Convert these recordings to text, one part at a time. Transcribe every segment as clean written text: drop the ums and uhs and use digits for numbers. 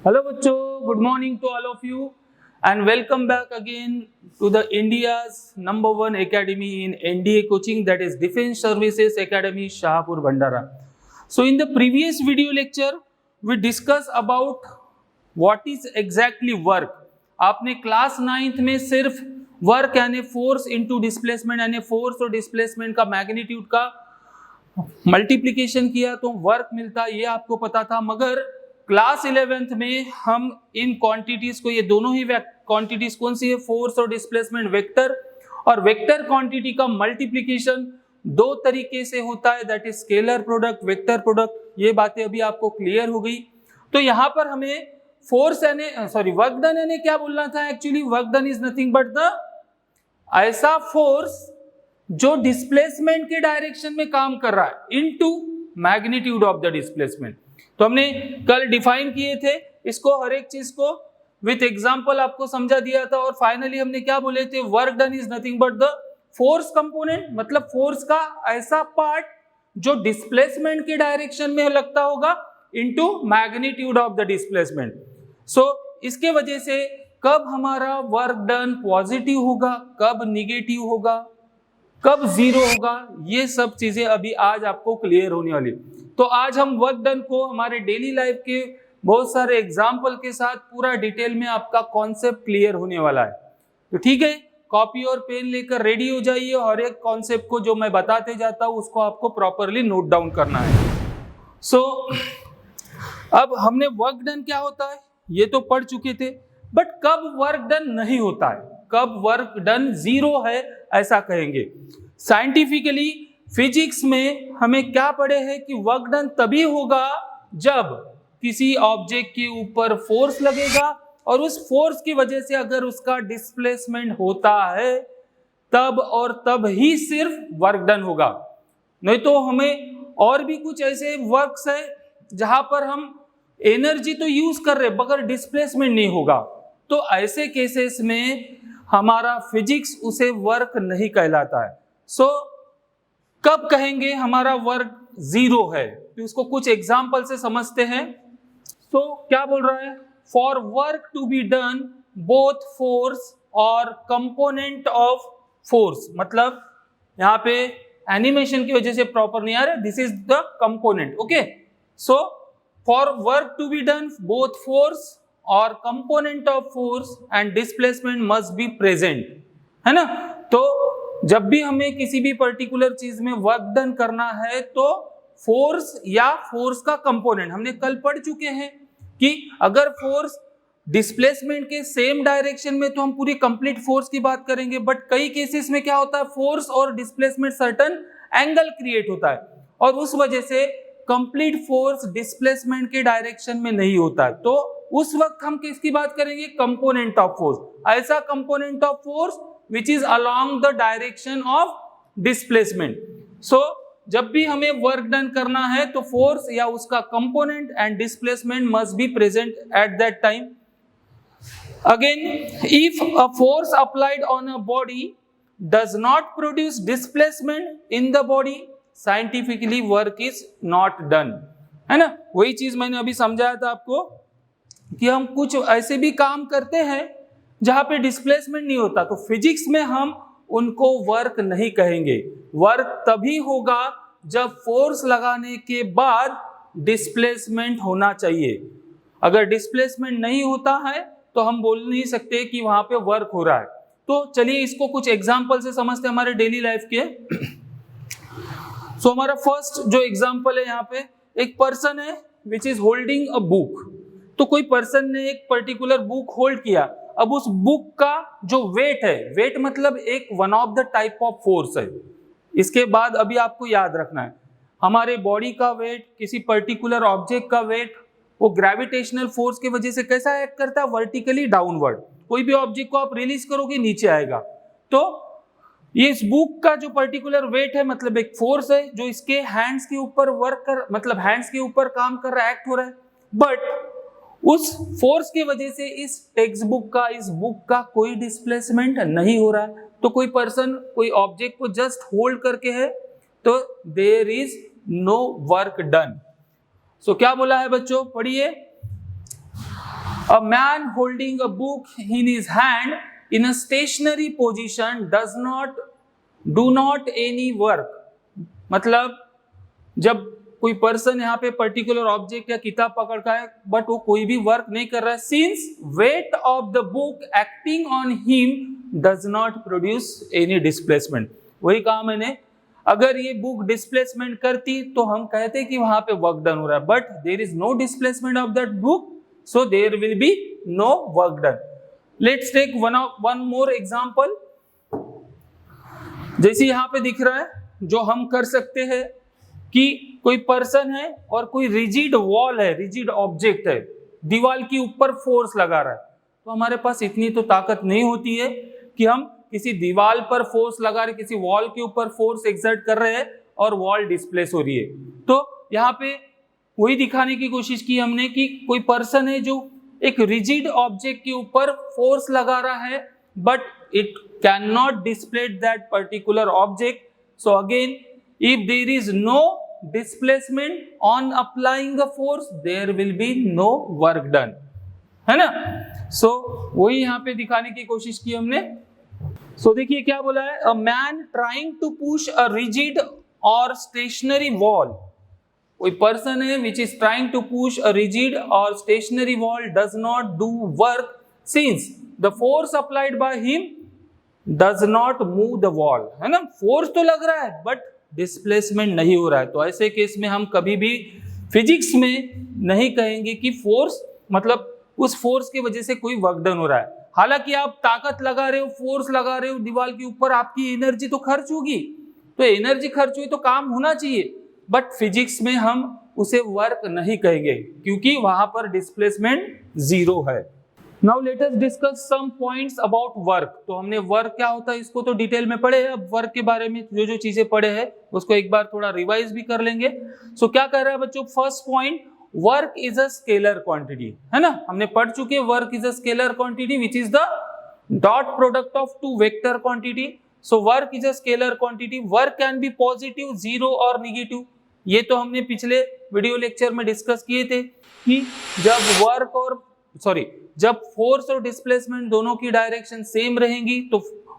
Hello बच्चों, good morning to all of you and welcome back again to the India's #1 academy in NDA coaching, that is Defense Services Academy, Shahpur, Bhandara. So in the previous video lecture we discussed about what is exactly work. आपने class 9th में सिर्फ work यानी force into displacement यानी force और displacement का magnitude का multiplication किया तो वर्क मिलता, ये आपको पता था। मगर क्लास 11th में हम इन क्वांटिटीज को, ये दोनों ही क्वांटिटीज कौन सी है, फोर्स और डिस्प्लेसमेंट, वेक्टर और वेक्टर क्वांटिटी का मल्टीप्लिकेशन दो तरीके से होता है, that is scalar product, vector product. ये बातें अभी आपको क्लियर हो गई। तो यहाँ पर हमें फोर्स यानी वर्क डन यानी क्या बोलना था, actually work done is nothing but the ऐसा फोर्स जो डिस्प्लेसमेंट के डायरेक्शन में काम कर रहा है into magnitude of the displacement. तो हमने कल डिफाइन किए थे इसको, हर एक चीज को विथ एग्जांपल आपको समझा दिया था। और फाइनली हमने क्या बोले थे, work done is nothing but the force component, मतलब फोर्स का ऐसा पार्ट जो डिस्प्लेसमेंट के डायरेक्शन में लगता होगा into magnitude of the displacement. So इसके वजह से कब हमारा वर्क डन पॉजिटिव होगा, कब निगेटिव होगा, कब जीरो होगा, ये सब चीजें अभी आज आपको क्लियर होने वाली। तो आज हम वर्क डन को हमारे डेली लाइफ के बहुत सारे एग्जाम्पल के साथ पूरा डिटेल में आपका कॉन्सेप्ट क्लियर होने वाला है। तो ठीक है, कॉपी और पेन लेकर रेडी हो जाइए और एक कॉन्सेप्ट को जो मैं बताते जाता हूं उसको आपको प्रॉपरली नोट डाउन करना है। सो अब हमने वर्क डन क्या होता है ये तो पढ़ चुके थे, बट कब वर्क डन नहीं होता है, कब वर्क डन जीरो है ऐसा कहेंगे। साइंटिफिकली फिजिक्स में हमें क्या पढ़े हैं कि वर्क डन तभी होगा जब किसी ऑब्जेक्ट के ऊपर फोर्स लगेगा और उस फोर्स की वजह से अगर उसका डिस्प्लेसमेंट होता है तब और तब ही सिर्फ वर्क डन होगा। नहीं तो हमें और भी कुछ ऐसे वर्क्स है जहां पर हम एनर्जी तो यूज कर रहे मगर डिस्प्लेसमेंट नहीं होगा, तो ऐसे केसेस में हमारा फिजिक्स उसे वर्क नहीं कहलाता है। सो कब कहेंगे हमारा वर्क जीरो है, तो इसको कुछ एग्जाम्पल से समझते हैं। सो क्या बोल रहा है, for work to be done both force और कंपोनेंट ऑफ फोर्स, मतलब यहाँ पे एनिमेशन की वजह से प्रॉपर नहीं आ रहा, this is the component. Okay, so for work to be done both force और component of force and displacement must be present, है ना। तो जब भी हमें किसी भी पर्टिकुलर चीज में वर्क डन करना है तो फोर्स या फोर्स का कंपोनेंट, हमने कल पढ़ चुके हैं कि अगर फोर्स डिस्प्लेसमेंट के सेम डायरेक्शन में तो हम पूरी कंप्लीट फोर्स की बात करेंगे, बट कई केसेस में क्या होता है, फोर्स और डिस्प्लेसमेंट सर्टेन एंगल क्रिएट होता है और उस वजह से कंप्लीट फोर्स डिस्प्लेसमेंट के डायरेक्शन में नहीं होता है। तो उस वक्त हम किसकी बात करेंगे, कंपोनेंट ऑफ फोर्स, ऐसा component of force which is along the direction of displacement. So जब भी हमें वर्क डन करना है तो फोर्स या उसका component and displacement must be present at that time. Again, if a force applied on a body does not produce displacement in the body, scientifically work is not done, है ना। वही चीज मैंने अभी समझाया था आपको कि हम कुछ ऐसे भी काम करते हैं जहां पे डिस्प्लेसमेंट नहीं होता, तो फिजिक्स में हम उनको वर्क नहीं कहेंगे। वर्क तभी होगा जब फोर्स लगाने के बाद डिस्प्लेसमेंट होना चाहिए। अगर डिस्प्लेसमेंट नहीं होता है तो हम बोल नहीं सकते कि वहां पे वर्क हो रहा है। तो चलिए इसको कुछ एग्जांपल से समझते हैं हमारे डेली लाइफ के। सो हमारा फर्स्ट जो एग्जांपल है, यहाँ पे एक पर्सन है which is holding a book. तो कोई पर्सन ने एक पर्टिकुलर बुक होल्ड किया, अब उस बुक का जो वेट है, वेट मतलब एक one of the type of force है। इसके बाद अभी आपको याद रखना है हमारे बॉडी का वेट, किसी पर्टिकुलर ऑब्जेक्ट का वेट, वो ग्रेविटेशनल फोर्स की वजह से कैसा एक्ट करता है, वर्टिकली डाउनवर्ड। कोई भी ऑब्जेक्ट को आप रिलीज करोगे नीचे आएगा। तो ये इस बुक का जो पर्टिकुलर वेट है मतलब एक फोर्स है जो इसके हैंड्स के ऊपर वर्क कर, मतलब हैंड्स के ऊपर काम कर रहा है, एक्ट हो रहा है। बट उस फोर्स की वजह से इस टेक्स्ट बुक का, इस बुक का कोई डिस्प्लेसमेंट नहीं हो रहा है। तो कोई पर्सन कोई ऑब्जेक्ट को जस्ट होल्ड करके है तो there is no work done. So क्या बोला है बच्चों, पढ़िए, A man holding a book in his hand in a stationary position do not any work. मतलब जब कोई पर्सन यहाँ पे पर्टिकुलर ऑब्जेक्ट या किताब पकड़ का है बट वो कोई भी वर्क नहीं कर रहा है, since weight of the book acting on him does not produce any displacement. वही कहा मैंने, अगर ये बुक डिस्प्लेसमेंट करती तो हम कहते कि वहां पे वर्क डन हो रहा है, but there is no displacement of that book, so there will be no work done. Let's take one more example. जैसे यहाँ पे दिख रहा है, जो हम कर सकते हैं कि कोई पर्सन है और कोई रिजिड वॉल है, रिजिड ऑब्जेक्ट है, दीवार के ऊपर फोर्स लगा रहा है, तो हमारे पास इतनी तो ताकत नहीं होती है कि हम किसी दीवार पर फोर्स लगा रहे, किसी वॉल के ऊपर फोर्स एक्सर्ट कर रहे हैं और वॉल डिस्प्लेस हो रही है. तो यहाँ पे वही दिखाने की कोशिश की हमने कि कोई पर्सन है जो एक रिजिड ऑब्जेक्ट के ऊपर फोर्स लगा रहा है, but it can not display that particular object. So again, if there is no displacement on applying the force, there will be no work done, है ना. so वही यहाँ पे दिखाने की कोशिश की हमने. so देखिए क्या बोला है, a man trying to push a rigid or stationary wall. कोई पर्सन है which is trying to push a rigid or stationary wall does not do work since the force applied by him does not move the wall, है ना. Force तो लग रहा है but displacement नहीं हो रहा है. तो ऐसे केस में हम कभी भी फिजिक्स में नहीं कहेंगे कि फोर्स मतलब उस फोर्स की वजह से कोई वर्क डन हो रहा है. हालांकि आप ताकत लगा रहे हो, फोर्स लगा रहे हो दीवार के ऊपर, आपकी एनर्जी तो खर्च होगी, तो एनर्जी खर्च हुई तो काम होना चाहिए, बट फिजिक्स में हम उसे वर्क नहीं कहेंगे क्योंकि वहां पर डिस्प्लेसमेंट जीरो है. Now let us discuss some points about work. तो हमने वर्क क्या होता है इसको तो डिटेल में पढ़े हैं. अब वर्क के बारे में जो जो चीजें पढ़े हैं उसको एक बार थोड़ा रिवाइज भी कर लेंगे. सो क्या कर रहा है बच्चों, first point, work is a scalar quantity, है ना. हमने पढ़ चुके हैं work is a scalar quantity which is the dot product of two vector quantity. So work is a scalar quantity. Work can be positive, zero और negative. ये तो हमने पिछले वीडियो लेक्चर में डिस्कस किए थे कि जब फोर्स और डिस्प्लेसमेंट दोनों की डायरेक्शन सेम रहेंगी तो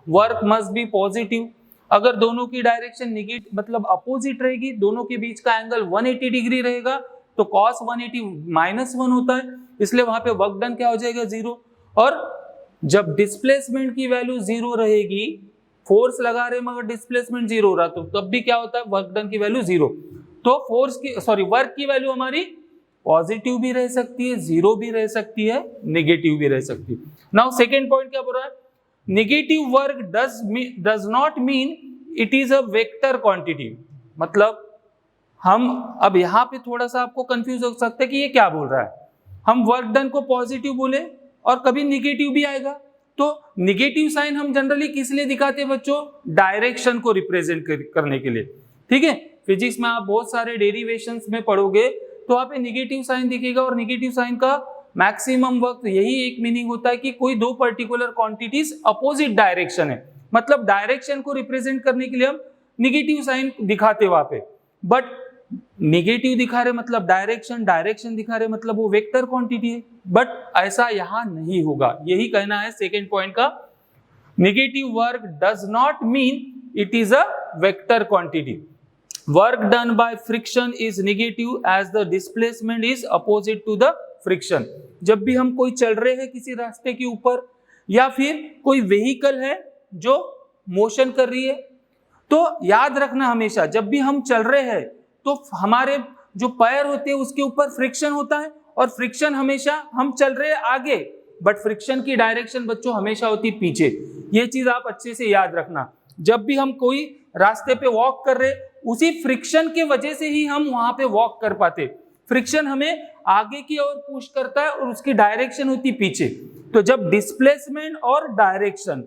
वर्क मस्ट बी पॉजिटिव. अगर दोनों की डायरेक्शन निगेटिव मतलब अपोजिट रहेगी, दोनों के बीच का एंगल 180 डिग्री रहेगा, तो cos 180 -1 होता है, इसलिए वहां पे वर्क डन क्या हो जाएगा, जीरो. और जब डिस्प्लेसमेंट की वैल्यू जीरो रहेगी, फोर्स लगा रहे मगर डिस्प्लेसमेंट जीरो हो रहा, तो तब भी क्या होता है, वर्क डन की वैल्यू जीरो. तो वर्क की वैल्यू हमारी पॉजिटिव भी रह सकती है, जीरो भी रह सकती है, नेगेटिव भी रह सकती है. नाउ सेकेंड पॉइंट क्या बोल रहा है, negative work does not mean it is a vector quantity. मतलब हम अब यहाँ पे थोड़ा सा आपको कंफ्यूज हो सकता है कि ये क्या बोल रहा है. हम वर्क डन को पॉजिटिव बोले और कभी निगेटिव भी आएगा, तो निगेटिव साइन हम जनरली किस लिए दिखाते हैं बच्चों, डायरेक्शन को रिप्रेजेंट करने के लिए. ठीक है, फिजिक्स में आप बहुत सारे डेरिवेशंस में पढ़ोगे तो वहां पे निगेटिव साइन दिखेगा, और निगेटिव साइन का मैक्सिमम वक्त यही एक मीनिंग होता है कि कोई दो पर्टिकुलर क्वांटिटीज अपोजिट डायरेक्शन है, मतलब डायरेक्शन को रिप्रेजेंट करने के लिए हम निगेटिव साइन दिखाते वहां पे. बट निगेटिव दिखा रहे मतलब डायरेक्शन दिखा रहे मतलब वो वेक्टर क्वांटिटी है, बट ऐसा यहां नहीं होगा. यही कहना है सेकेंड पॉइंट का, negative work does not mean it is a vector quantity. Work done by friction is negative as the displacement is opposite to the friction. जब भी हम कोई चल रहे हैं किसी रास्ते के ऊपर या फिर कोई व्हीकल है जो मोशन कर रही है, तो याद रखना हमेशा जब भी हम चल रहे हैं तो हमारे जो पैर होते हैं उसके ऊपर फ्रिक्शन होता है, और फ्रिक्शन हमेशा हम चल रहे हैं आगे, बट फ्रिक्शन की डायरेक्शन बच्चों हमेशा होती पीछे. ये चीज आप अच्छे से याद रखना. जब भी हम कोई रास्ते पे वॉक कर रहे, उसी फ्रिक्शन के वजह से ही हम वहां पे वॉक कर पाते. फ्रिक्शन हमें आगे की ओर पुश करता है और उसकी डायरेक्शन होती पीछे. तो जब डिस्प्लेसमेंट और डायरेक्शन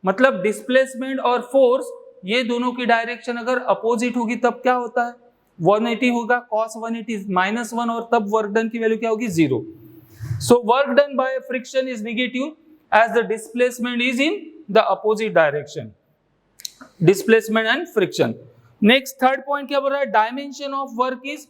मतलब डिस्प्लेसमेंट और फोर्स ये दोनों की डायरेक्शन अगर अपोजिट होगी तब क्या होता है, 180 होगा, cos 180 -1, और तब वर्क डन की वैल्यू क्या होगी, zero. So work done by friction is negative as the displacement is in the opposite direction. Displacement and friction. Next third point क्या बोल रहा है, dimension of work is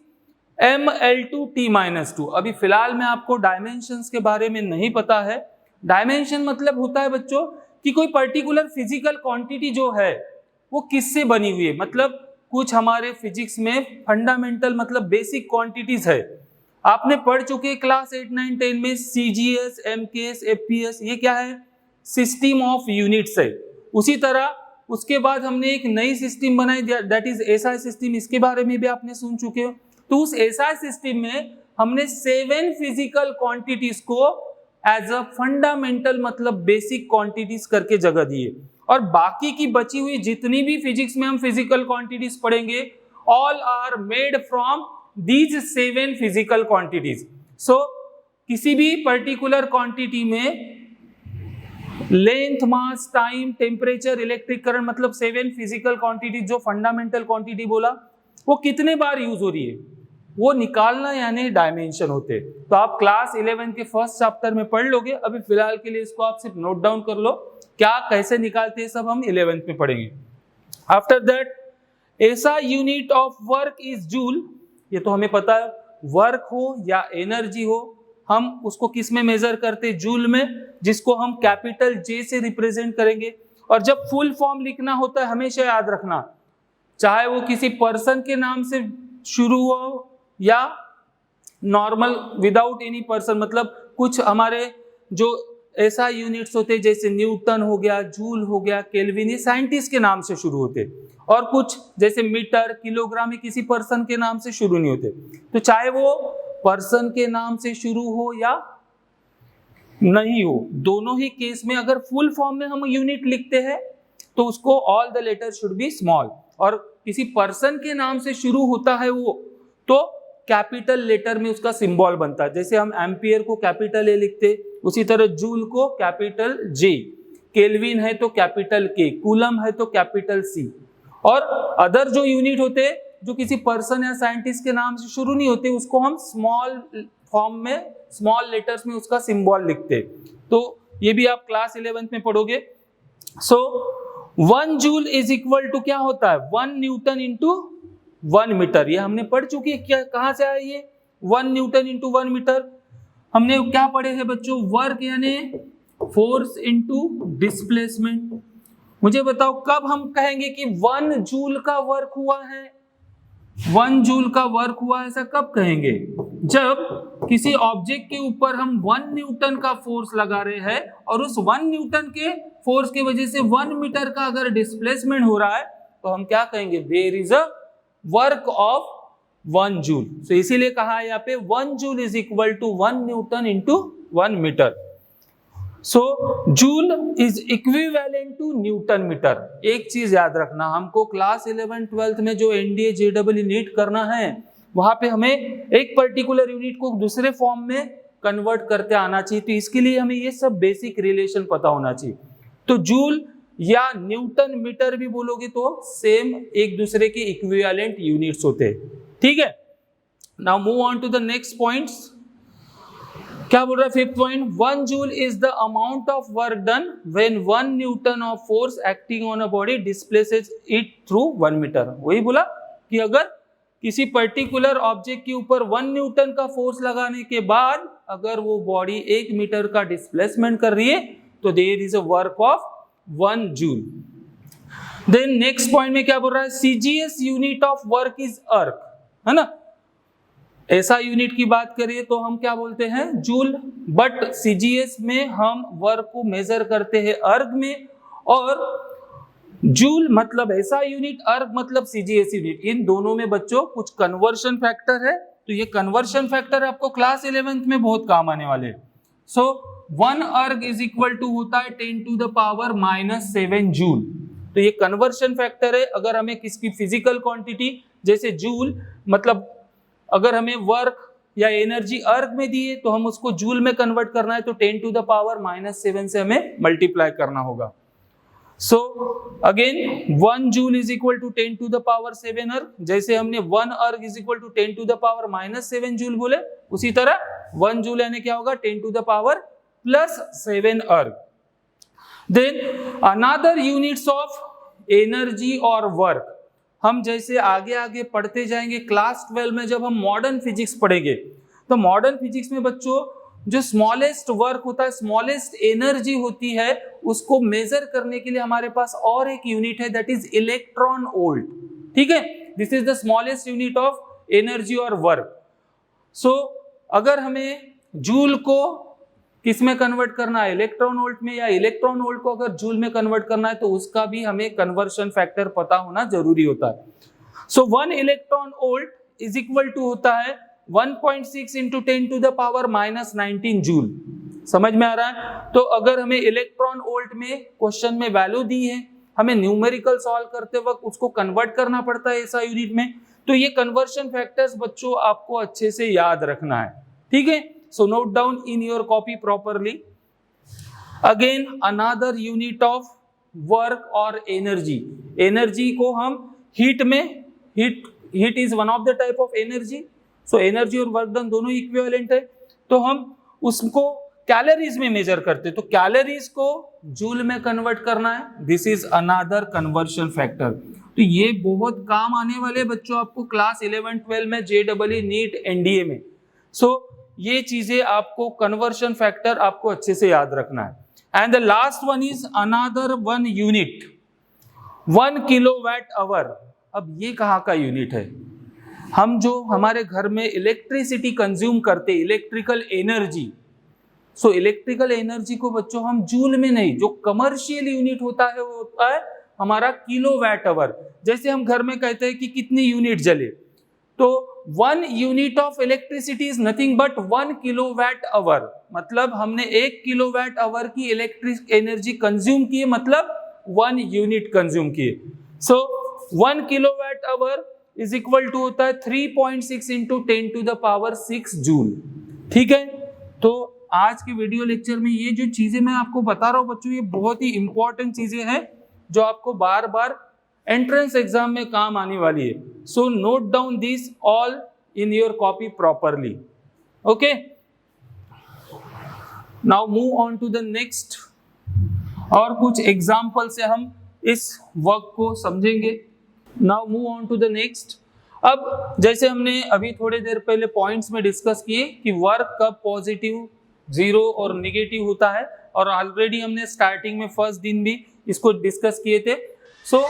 ml2t-2। अभी फिलहाल में आपको डायमेंशंस के बारे में नहीं पता है। डायमेंशन मतलब होता है बच्चों कि कोई पर्टिकुलर फिजिकल क्वांटिटी जो है वो किससे बनी हुई है, मतलब कुछ हमारे फिजिक्स में फंडामेंटल मतलब बेसिक क्वांटिटीज है। आपने पढ़ चुके क्लास 8, 9, 10 में CGS, MKS, FPS, ये क्या है? सिस्टम ऑफ यूनिट्स है। उसी तरह उसके बाद हमने एक नई सिस्टम बनाई दैट इज SI सिस्टम, इसके बारे में भी आपने सुन चुके हो। तो उस SI सिस्टम में हमने 7 फिजिकल क्वांटिटीज को एज अ फंडामेंटल मतलब बेसिक क्वांटिटीज करके जगह दी है, और बाकी की बची हुई जितनी भी फिजिक्स में हम फिजिकल क्वांटिटीज पढ़ेंगे all are made from these 7 physical quantities. So किसी भी पर्टिकुलर क्वांटिटी में length, mass, time, temperature, electric current मतलब 7 फिजिकल क्वांटिटीज जो फंडामेंटल क्वांटिटी बोला वो कितने बार यूज हो रही है वो निकालना यानी डायमेंशन होते। तो आप क्लास 11 के फर्स्ट चैप्टर में पढ़ लोगे। अभी फिलहाल के लिए इसको आप सिर्फ नोट डाउन कर लो, क्या कैसे निकालते हैं सब हम 11th में पढ़ेंगे। After that SI unit of work is joule. ये तो हमें पता है, वर्क हो या एनर्जी हो हम उसको किस में मेजर करते हैं? जूल में, जिसको हम कैपिटल J से रिप्रेजेंट करेंगे। और जब फुल फॉर्म लिखना होता है हमेशा याद रखना, चाहे वो किसी पर्सन के नाम से शुरू हो या नॉर्मल विदाउट एनी पर्सन, मतलब कुछ हमारे जो SI यूनिट्स होते जैसे न्यूटन हो गया, जूल हो गया, केल्विन, ये साइंटिस्ट के नाम से शुरू होते, और कुछ जैसे मीटर, किलोग्राम ये किसी पर्सन के नाम से शुरू नहीं होते। तो चाहे वो पर्सन के नाम से शुरू हो या नहीं हो, दोनों ही केस में अगर फुल फॉर्म में हम यूनिट लिखते हैं तो उसको all the letter should be small, और किसी पर्सन के नाम से शुरू होता है वो तो कैपिटल लेटर में उसका सिंबल बनता है। जैसे हम एम्पियर को कैपिटल A लिखते, उसी तरह जूल को कैपिटल J, केल्विन है तो कैपिटल K, कूलम है तो कैपिटल C, और अदर जो यूनिट होते जो किसी पर्सन या साइंटिस्ट के नाम से शुरू नहीं होते उसको हम स्मॉल फॉर्म में स्मॉल लेटर्स में उसका सिंबल लिखते। तो ये भी आप क्लास 11th में पढ़ोगे। सो 1 जूल इज इक्वल टू क्या होता है? 1 न्यूटन इंटू 1 मीटर। ये हमने पढ़ चुकी है, क्या कहां से आया ये 1 न्यूटन इंटू 1 मीटर? हमने क्या पढ़े हैं बच्चों? वर्क यानी फोर्स इंटू डिस्प्लेसमेंट। मुझे बताओ कब हम कहेंगे कि 1 जूल का वर्क हुआ है? 1 जूल का वर्क हुआ है, ऐसा कब कहेंगे? जब किसी ऑब्जेक्ट के ऊपर हम 1 न्यूटन का फोर्स लगा रहे हैं और उस 1 न्यूटन के फोर्स की वजह से 1 मीटर का अगर डिस्प्लेसमेंट हो रहा है तो हम क्या कहेंगे? There is a work of 1 joule. तो इसीलिए कहा है यहाँ पे 1 joule is equal to 1 newton into 1 metre. So joule is equivalent to newton metre. एक चीज याद रखना, हमको क्लास 11, 12 में जो NDA, JEE नीट करना है वहां पे हमें एक पर्टिकुलर यूनिट को दूसरे फॉर्म में कन्वर्ट करते आना चाहिए। तो इसके लिए हमें ये सब बेसिक रिलेशन पता होना चाहिए। तो जूल या न्यूटन मीटर भी बोलोगे तो सेम एक दूसरे के इक्विवेलेंट यूनिट्स होते हैं, ठीक है। Now move on to the next points. क्या बोल रहा है? 5th point, 1 joule is the amount of work done when 1 newton of force acting on a body displaces it through 1 metre. वही बोला कि अगर किसी पर्टिकुलर ऑब्जेक्ट के ऊपर 1 न्यूटन का फोर्स लगाने के बाद अगर वो बॉडी 1 मीटर का डिस्प्लेसमेंट कर रही है तो there is a work of 1 joule. Then next point में क्या बोल रहा है? CGS unit of work is erg, है ना। ऐसा यूनिट की बात करें तो हम क्या बोलते हैं? जूल। बट CGS में हम वर्क को मेजर करते हैं अर्ग में, और जूल मतलब ऐसा यूनिट, अर्ग मतलब CGS यूनिट। इन दोनों में बच्चों कुछ कन्वर्शन फैक्टर है, तो ये कन्वर्शन फैक्टर आपको क्लास 11th में बहुत काम आने वाले। सो 1 अर्ग इज इक्वल टू होता है 10⁻⁻7 जूल। तो ये कन्वर्शन फैक्टर है। अगर हमें किसी फिजिकल क्वांटिटी जैसे जूल, मतलब अगर हमें वर्क या एनर्जी अर्ग में दिए तो हम उसको जूल में कन्वर्ट करना है तो 10⁻⁻7 से हमें मल्टीप्लाई करना होगा। So again 1 joule is equal to 10⁻7 erg. जैसे हमने 1 अर्ग इज इक्वल टू 10⁻⁻7 जूल बोले, उसी तरह 1 जूल यानी क्या होगा? 10⁻+7 erg. Then another units of energy और वर्क, हम जैसे आगे आगे पढ़ते जाएंगे, क्लास 12 में जब हम मॉडर्न फिजिक्स पढ़ेंगे तो मॉडर्न फिजिक्स में बच्चों जो स्मॉलेस्ट वर्क होता है, स्मॉलेस्ट एनर्जी होती है, उसको मेजर करने के लिए हमारे पास और एक यूनिट है, दैट इज इलेक्ट्रॉन वोल्ट। ठीक है, this is the smallest unit of energy और वर्क। सो अगर हमें जूल को किस में कन्वर्ट करना है, इलेक्ट्रॉन वोल्ट में, या इलेक्ट्रॉन वोल्ट को अगर जूल में कन्वर्ट करना है तो उसका भी हमें कन्वर्शन फैक्टर पता होना जरूरी होता है। So 1 electron volt is equal to होता है 1.6 into 10 to the power -19 joule. समझ में आ रहा है? तो अगर हमें इलेक्ट्रॉन वोल्ट में क्वेश्चन में वैल्यू दी है, हमें न्यूमेरिकल सॉल्व करते वक्त उसको कन्वर्ट करना पड़ता है ऐसा यूनिट में, तो ये कन्वर्शन फैक्टर्स बच्चों आपको अच्छे से याद रखना है। ठीक है, so note down in your copy properly. Again another unit of work और एनर्जी, एनर्जी को हम हीट में, heat is one of the type of energy, so energy और वर्क डन दोनों इक्विवेलेंट है, तो हम उसको कैलोरीज में मेजर करते, तो कैलोरीज को जूल में कन्वर्ट करना है, this is another conversion factor. तो ये बहुत काम आने वाले बच्चों आपको क्लास 11-12 में, JEE नीट एनडीए में। सो ये चीजें आपको कन्वर्शन फैक्टर आपको अच्छे से याद रखना है। And the last one is another one unit, 1 kilowatt our. अब ये कहाँ का यूनिट है? हम जो हमारे घर में इलेक्ट्रिसिटी कंज्यूम करते, electrical energy, so electrical energy को बच्चों हम जूल में नहीं, जो कमर्शियल यूनिट होता है वो होता है हमारा किलोवाट आवर। जैसे हम घर में कहते हैं कि कितनी यूनिट जले, तो 1 unit of electricity is nothing but 1 kilowatt hour, मतलब हमने 1 किलोवाट आवर की इलेक्ट्रिक एनर्जी कंज्यूम की, मतलब 1 यूनिट कंज्यूम किए। So 1 kilowatt hour is equal to होता है 3.6 into 10 to the power 6 joule. ठीक है, तो आज के वीडियो लेक्चर में ये जो चीजें मैं आपको बता रहा हूँ बच्चों, ये बहुत ही इंपॉर्टेंट चीजें हैं जो आपको बार बार एंट्रेंस एग्जाम में काम आने वाली है। So note down this all in your copy properly. Okay, now move on to the next, और कुछ एग्जाम्पल से हम इस वर्क को समझेंगे। Now move on to the next. अब जैसे हमने अभी थोड़ी देर पहले पॉइंट्स में डिस्कस किए कि वर्क कब पॉजिटिव, जीरो और नेगेटिव होता है, और ऑलरेडी हमने स्टार्टिंग में फर्स्ट दिन भी इसको डिस्कस किए थे। So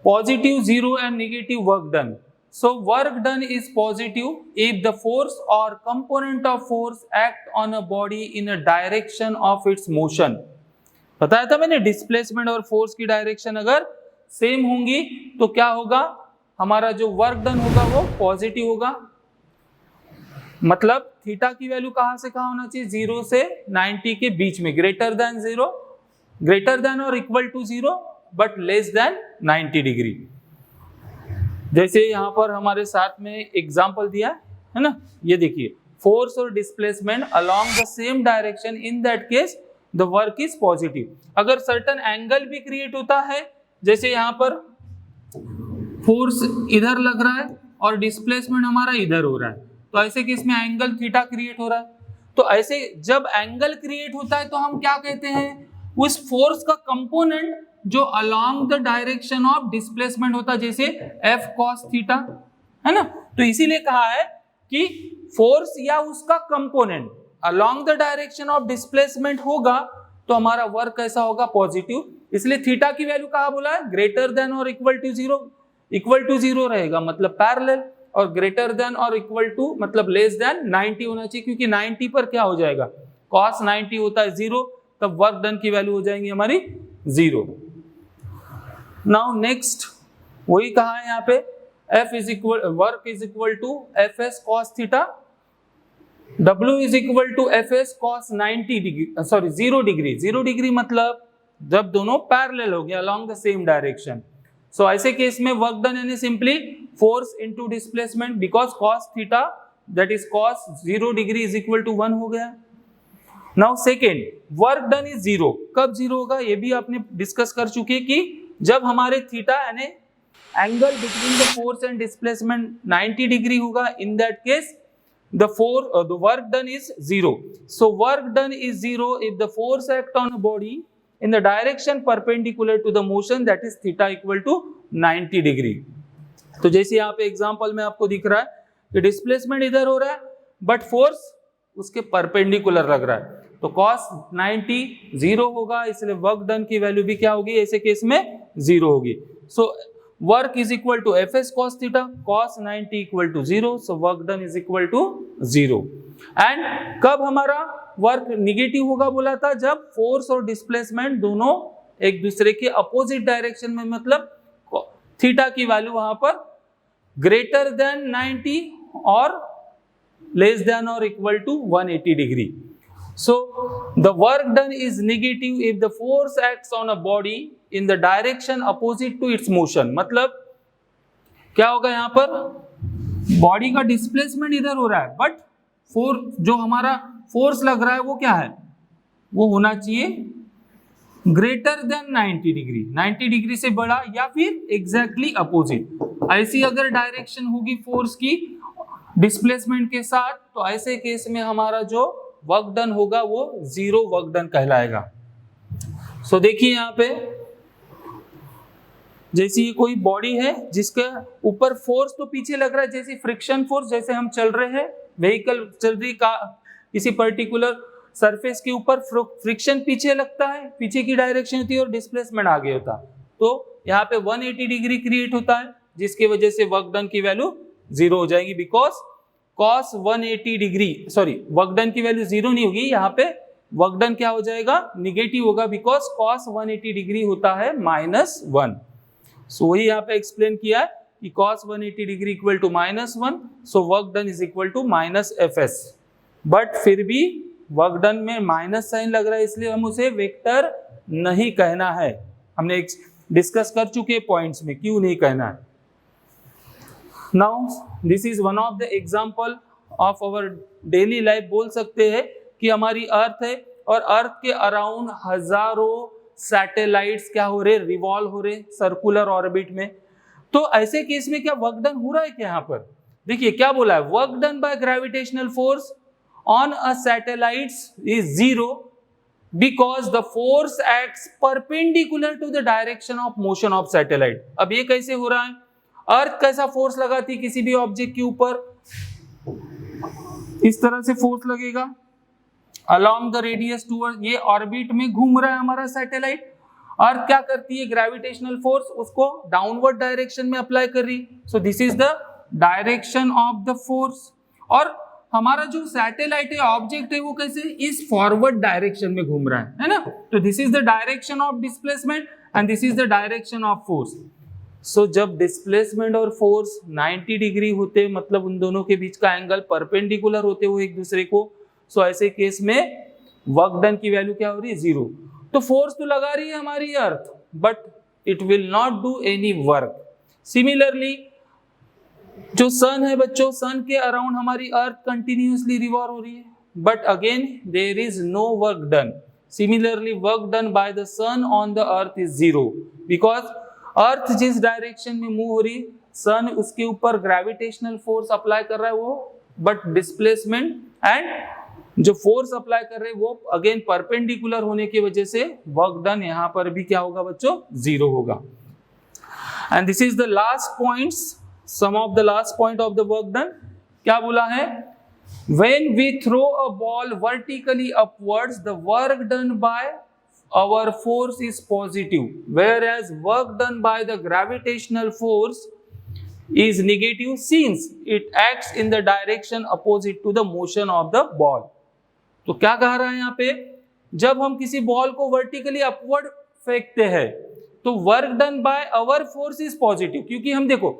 positive, zero and negative work done. So work done is positive if the force और component of force act on a body in a direction of its motion. बताया था मैंने, डिस्प्लेसमेंट और फोर्स की direction अगर same होंगी तो क्या होगा, हमारा जो वर्क डन होगा वो पॉजिटिव होगा। मतलब थीटा की वैल्यू कहां से कहां होना चाहिए, 0 से 90 के बीच में, ग्रेटर देन 0, ग्रेटर देन और equal to 0 but less than 90 degree. जैसे यहां पर हमारे साथ में एग्जांपल दिया है ना, ये देखिए, फोर्स और displacement along the same direction, in that case the work is positive. अगर सर्टेन एंगल भी क्रिएट होता है, जैसे यहाँ पर फोर्स इधर लग रहा है और डिस्प्लेसमेंट हमारा इधर हो रहा है, तो ऐसे केस में एंगल थीटा क्रिएट हो रहा है। तो ऐसे जब एंगल क्रिएट होता है तो हम क्या कहते हैं, उस फोर्स का कंपोनेंट जो along the direction of displacement होता है, जैसे F cos थीटा, है ना। तो इसीलिए कहा है कि फोर्स या उसका component along the direction of displacement होगा तो हमारा वर्क कैसा होगा, पॉजिटिव। इसलिए थीटा की वैल्यू कहा बोला है, ग्रेटर देन और इक्वल टू 0, इक्वल टू 0 रहेगा मतलब पैरेलल, और ग्रेटर देन और इक्वल टू मतलब लेस देन 90 होना चाहिए, क्योंकि 90 पर क्या हो जाएगा, cos 90 होता है 0, तब वर्क डन की वैल्यू हो जाएंगी हमारी 0। नाउ नेक्स्ट वही कहा है यहाँ पे, F is equal, work is equal to Fs cos theta, W is equal to Fs cos 90 degree, sorry 0 degree. 0 degree मतलब जब दोनों पैरेलल हो गया along the same direction. So ऐसे केस में वर्क डन यानी simply force into displacement, because cos theta that is cos 0 degree is equal to 1 हो गया। Now second, work done is 0। कब 0 होगा ये भी आपने डिस्कस कर चुके कि जब हमारे थीटा यानी angle between the force and displacement 90 degree होगा, in that case the work done is 0. So work done is 0 if the force act on a body in the direction perpendicular to the motion, that is theta equal to 90 degree. तो जैसे यहाँ पे example में आपको दिख रहा है कि डिस्प्लेसमेंट इधर हो रहा है बट फोर्स उसके परपेंडिकुलर लग रहा है, तो cos 90 0 होगा, इसलिए वर्क डन की वैल्यू भी क्या होगी ऐसे केस में 0 होगी। So work is equal to fs cos theta, cos 90 equal to 0, so work done is equal to 0। And कब हमारा वर्क निगेटिव होगा बोला था, जब फोर्स और डिस्प्लेसमेंट दोनों एक दूसरे के अपोजिट डायरेक्शन में, मतलब थीटा की वैल्यू वहां पर ग्रेटर देन 90 और लेस देन और equal to 180 degree. So the work done is negative if the force acts on a body in the direction opposite to its motion। मतलब क्या होगा यहाँ पर, बॉडी का डिस्प्लेसमेंट इधर हो रहा है बट फोर्स जो हमारा फोर्स लग रहा है वो क्या है, वो होना चाहिए ग्रेटर देन 90 डिग्री, 90 डिग्री से बड़ा या फिर एग्जैक्टली अपोजिट। ऐसी अगर डायरेक्शन होगी फोर्स की डिस्प्लेसमेंट के साथ, तो ऐसे केस में हमारा जो वर्क डन होगा वो 0 वर्क डन कहलाएगा। सो देखिए यहाँ पे जैसे ये कोई बॉडी है जिसके ऊपर फोर्स तो पीछे लग रहा है, जैसे फ्रिक्शन फोर्स, जैसे हम चल रहे हैं व्हीकल चल रही का किसी पर्टिकुलर सरफेस के ऊपर फ्रिक्शन पीछे लगता है, पीछे की डायरेक्शन होती है और डिस्प्लेसमेंट आगे होता है, तो यहाँ पे 180 डिग्री क्रिएट होता है जिसकी वजह से वर्क डन की वैल्यू 0 हो जाएगी, because cos 180 degree, sorry work done की वैल्यू 0 नहीं होगी, यहाँ पे वर्क डन क्या हो जाएगा, निगेटिव होगा, बिकॉज cos 180 डिग्री होता है -1। सो वही यहाँ पे एक्सप्लेन किया है कि cos 180 degree equal to -1, so work done is equal to -fs। But फिर भी वर्क डन में माइनस साइन लग रहा है, इसलिए हम उसे वेक्टर नहीं कहना है। हमने डिस्कस कर चुके पॉइंट्स में क्यों नहीं कहना है। Now this is one of the example of our daily life। बोल सकते हैं कि हमारी अर्थ है और अर्थ के अराउंड हजारों सैटेलाइट्स क्या हो रहे, रिवॉल्व हो रहे सर्कुलर ऑर्बिट में। तो ऐसे केस में क्या वर्क डन हो रहा है क्या, यहाँ पर देखिए क्या बोला है, work done by gravitational force on a satellites is 0 because the force acts perpendicular to the direction of motion of satellite. अब ये कैसे हो रहा है, अर्थ कैसा फोर्स लगाती है किसी भी ऑब्जेक्ट के ऊपर, इस तरह से फोर्स लगेगा अलोंग द रेडियस टूवर्ड, ये ऑर्बिट में घूम रहा है हमारा सैटेलाइट। अर्थ क्या करती है, ग्रेविटेशनल फोर्स उसको डाउनवर्ड डायरेक्शन में अप्लाई कर रही, so this is the direction of the force. और हमारा जो सैटेलाइट है ऑब्जेक्ट है वो कैसे, इस फॉरवर्ड डायरेक्शन में घूम रहा है ना, तो this is the direction of displacement and this is the direction of force. So जब डिस्प्लेसमेंट और फोर्स 90 डिग्री होते, मतलब उन दोनों के बीच का एंगल परपेंडिकुलर होते हुए एक दूसरे को, सो ऐसे केस में वर्क डन की वैल्यू क्या हो रही है, 0। तो फोर्स तो लगा रही है हमारी earth but it will not do any work. Similarly जो सन है बच्चों, सन के अराउंड हमारी अर्थ कंटिन्यूअसली रिवॉल्व हो रही है but again there is no work done. Similarly work done by the sun on the earth is 0 because earth जिस direction में मूव हो रही है, सन उसके ऊपर ग्रेविटेशनल फोर्स अप्लाई कर रहा है वो, बट डिस्प्लेसमेंट एंड जो फोर्स अप्लाई कर रहे हैं वो अगेन परपेंडिकुलर होने की वजह से वर्क डन यहाँ पर भी क्या होगा बच्चों, 0 होगा। And this is the last points, some of the last point of the work done. क्या बोला है, when we throw a ball vertically upwards the work done by our force is positive, whereas work done by the gravitational force is negative since it acts in the direction opposite to the motion of the ball। तो क्या कह रहा है यहाँ पे, जब हम किसी बॉल को वर्टिकली अपवर्ड फेंकते हैं तो work done by our force is positive, क्योंकि हम देखो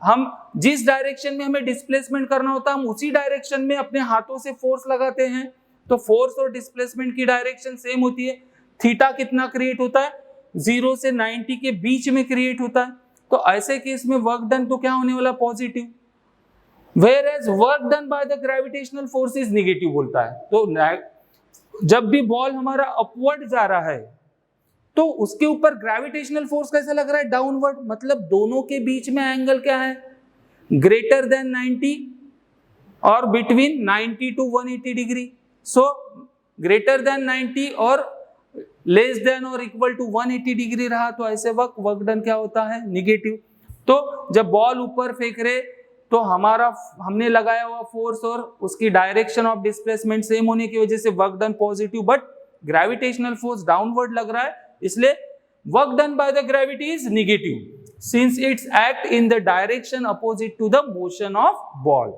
हम जिस डायरेक्शन में हमें डिस्प्लेसमेंट करना होता है हम उसी डायरेक्शन में अपने हाथों से फोर्स लगाते हैं, तो फोर्स और डिस्प्लेसमेंट की डायरेक्शन सेम होती है। थीटा कितना क्रिएट होता है, 0 से 90 के बीच में क्रिएट होता है, तो ऐसे केस में वर्क डन तो क्या होने वाला, positive. Whereas work done by the gravitational force is negative बोलता है। तो जब भी बॉल हमारा अपवर्ड जा रहा है तो उसके ऊपर ग्रेविटेशनल फोर्स कैसा लग रहा है, डाउनवर्ड, मतलब दोनों के बीच में एंगल क्या है, ग्रेटर देन 90 और between 90 to 180 degree. So greater than 90 और लेस देन और इक्वल टू 180 डिग्री रहा तो ऐसे वक्त वर्क डन क्या होता है, निगेटिव। तो जब बॉल ऊपर फेंक रहे तो हमने लगाया हुआ फोर्स और उसकी डायरेक्शन ऑफ डिस्प्लेसमेंट सेम होने की वजह से work done positive, but gravitational force downward लग रहा है, इसलिए work done by the gravity is negative since its act in the direction opposite to the motion of ball.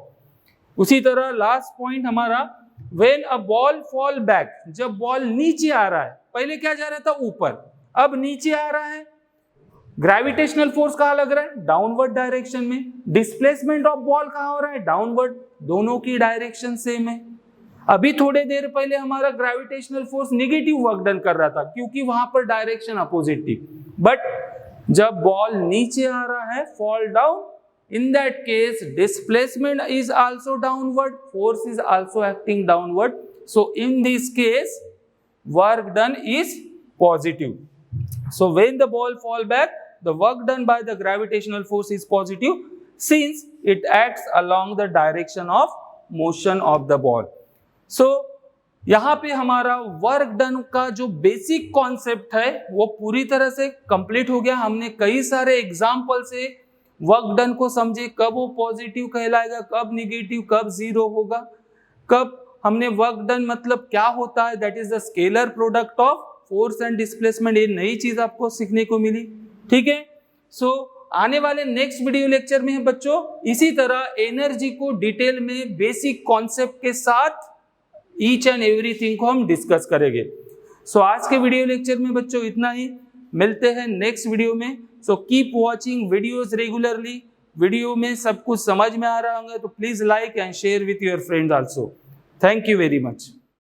उसी तरह लास्ट पॉइंट हमारा, when a ball fall back, जब ball नीचे आ रहा है, पहले क्या जा रहा था ऊपर, अब नीचे आ रहा है, ग्रेविटेशनल फोर्स कहां लग रहा है, डाउनवर्ड डायरेक्शन में, डिस्प्लेसमेंट ऑफ बॉल कहां हो रहा है, डाउनवर्ड, दोनों की डायरेक्शन सेम है। अभी थोड़े देर पहले हमारा gravitational force negative work done कर रहा था क्योंकि वहां पर डायरेक्शन अपोजिट थी, बट जब बॉल नीचे आ रहा है, fall down, in that case displacement is also downward, force is also acting downward, so in this case work done is positive. So when the ball fall back, the work done by the gravitational force is positive since it acts along the direction of motion of the ball. So यहाँ पे हमारा work done का जो basic concept है वो पूरी तरह से कंप्लीट हो गया। हमने कई सारे एग्जाम्पल से वर्क डन को समझे, कब वो पॉजिटिव कहलाएगा, कब निगेटिव, कब जीरो होगा, कब हमने वर्क डन मतलब क्या होता है, that is the scalar product of force and displacement. ये नई चीज आपको सीखने को मिली, ठीक है। सो आने वाले नेक्स्ट वीडियो लेक्चर में बच्चों इसी तरह एनर्जी को डिटेल में बेसिक कॉन्सेप्ट के साथ ईच एंड एवरीथिंग को हम डिस्कस करेंगे। सो आज के वीडियो लेक्चर में बच्चों इतना ही, मिलते हैं नेक्स्ट वीडियो में। So keep watching videos regularly. Video में सब कुछ समझ में आ रहा होगा तो please like and share with your friends also. Thank you very much.